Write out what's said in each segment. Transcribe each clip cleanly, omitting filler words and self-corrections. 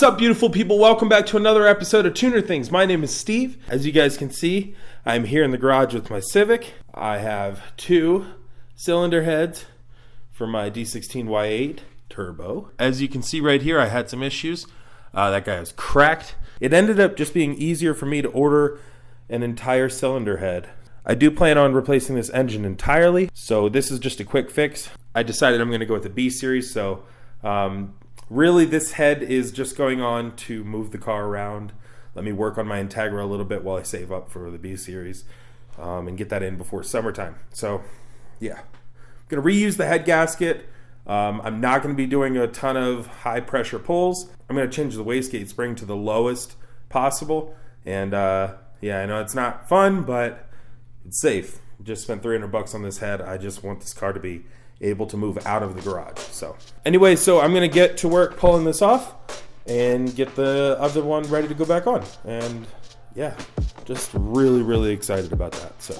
What's up, beautiful people? Welcome back to another episode of TunerThings. My name is Steve. As you guys can see, I'm here in the garage with my Civic. I have two cylinder heads for my D16Y8 Turbo. As you can see right here, I had some issues. That guy was cracked. It ended up just being easier for me to order an entire cylinder head. I do plan on replacing this engine entirely, so this is just a quick fix. I decided I'm going to go with the B series, so really this head is just going on to move the car around. Let me work on my Integra a little bit while I save up for the B series and get that in before summertime. So yeah, I'm going to reuse the head gasket. I'm not going to be doing a ton of high pressure pulls. I'm going to change the wastegate spring to the lowest possible. And yeah, I know it's not fun, but it's safe. Just spent $300 on this head. I just want this car to be able to move out of the garage. So anyway, so I'm going to get to work pulling this off and get the other one ready to go back on. And yeah, just really excited about that. So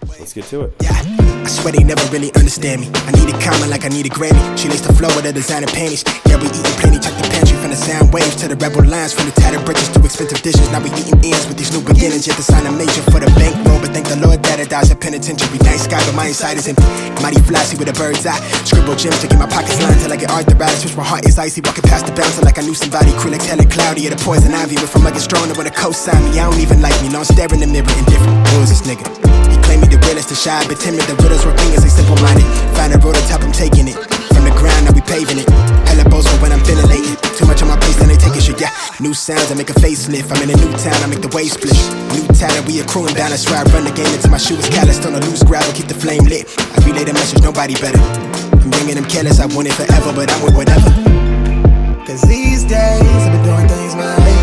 let's get to it. Yeah, I swear they never really understand me. I need a comma like I need a Grammy. She lays the flow with her designer panties. Yeah, we eating plenty, check the pantry. From the sound waves to the rebel lines, from the tattered bridges to expensive dishes. Now we eating ends with these new beginnings. Yet to sign a major for the bankroll, but thank the Lord that it dies at penitentiary. Nice guy, but my inside is empty. Mighty flashy with a bird's eye. Scribble gems to get my pockets lined till I get arthritis. Switch my heart is icy, walking past the bouncer like I knew somebody. Acrylics hella cloudy, yeah, the poison ivy. Went from like it's stronger when a co-sign me. I don't even like me, no, I'm staring in the mirror indifferent. Who is this nigga? He claimed me the realest, the shy, but timid. The riddles were fingers, they simple-minded. Find a road to top, I'm taking it. From the ground, now we paving it. Hella boastful when I'm ventilating. Too much on my place, then they take a shit, yeah. New sounds, I make a facelift. I'm in a new town, I make the wave split. New talent, we accruing down. That's why I run the game until my shoe is calloused. On a loose gravel, keep the flame lit. I relay the message, nobody better. I'm bringing them careless, I want it forever, but I'm with whatever. Cause these days, I've been doing things my way.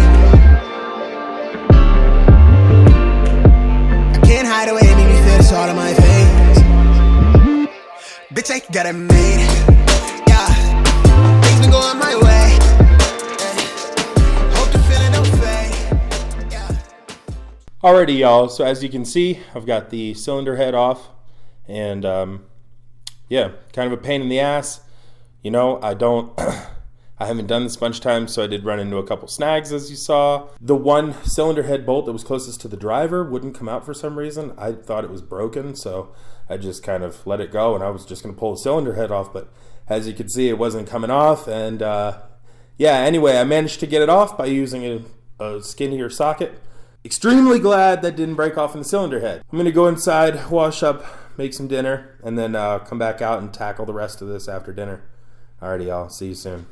I can't hide away, make me feel this all on my face. Bitch, I got it made. Yeah, things been going my way. Hope the feeling don't fade. Yeah. Alrighty, y'all. So as you can see, I've got the cylinder head off, and yeah, kind of a pain in the ass. You know, I haven't done this a bunch of times, so I did run into a couple snags, as you saw. The one cylinder head bolt that was closest to the driver wouldn't come out for some reason. I thought it was broken, so I just kind of let it go, and I was just going to pull the cylinder head off, but as you can see, it wasn't coming off. And yeah, anyway, I managed to get it off by using a skinnier socket. Extremely glad that didn't break off in the cylinder head. I'm going to go inside, wash up, make some dinner, and then come back out and tackle the rest of this after dinner. Alrighty, y'all. See you soon.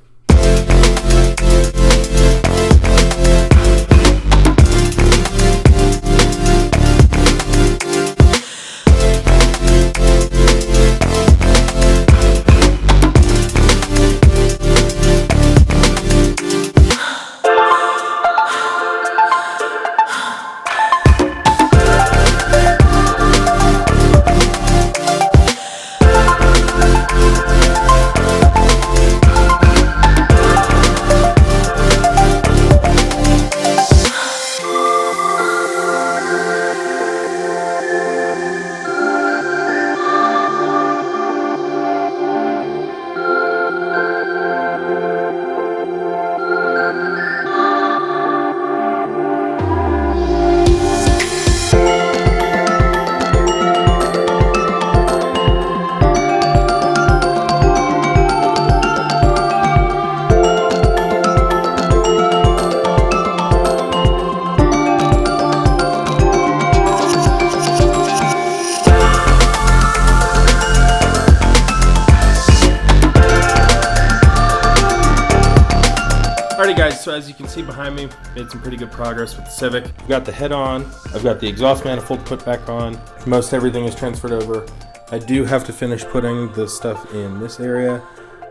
Alrighty guys, so as you can see behind me, made some pretty good progress with the Civic. I've got the head on, I've got the exhaust manifold put back on, most everything is transferred over. I do have to finish putting the stuff in this area,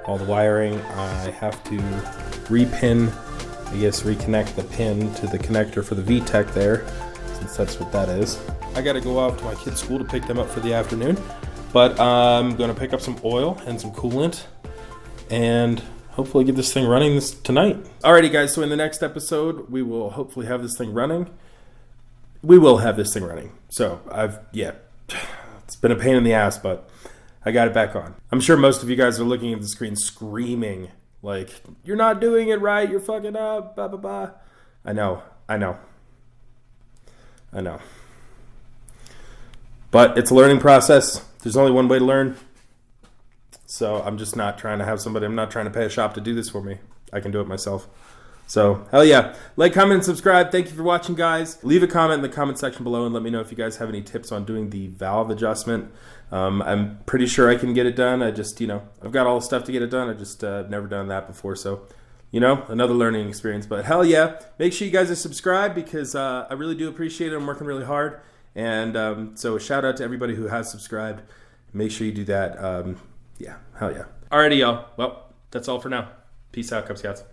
all the wiring. I have to reconnect the pin to the connector for the VTEC there, since that's what that is. I gotta go off to my kids' school to pick them up for the afternoon, but I'm gonna pick up some oil and some coolant, and hopefully get this thing running tonight. Alrighty guys, so in the next episode, we will hopefully have this thing running. We will have this thing running. So it's been a pain in the ass, but I got it back on. I'm sure most of you guys are looking at the screen screaming Like, you're not doing it right. You're fucking up. Blah, blah, blah. I know. But it's a learning process. There's only one way to learn. So I'm just not trying to have somebody, I'm not trying to pay a shop to do this for me. I can do it myself. So, hell yeah. Like, comment, and subscribe. Thank you for watching, guys. Leave a comment in the comment section below and let me know if you guys have any tips on doing the valve adjustment. I'm pretty sure I can get it done. I just, I've got all the stuff to get it done. I just never done that before. So, another learning experience. But hell yeah. Make sure you guys are subscribed because I really do appreciate it. I'm working really hard. And so a shout out to everybody who has subscribed. Make sure you do that. Yeah, hell yeah. Alrighty, y'all. Well, that's all for now. Peace out, Cub Scouts.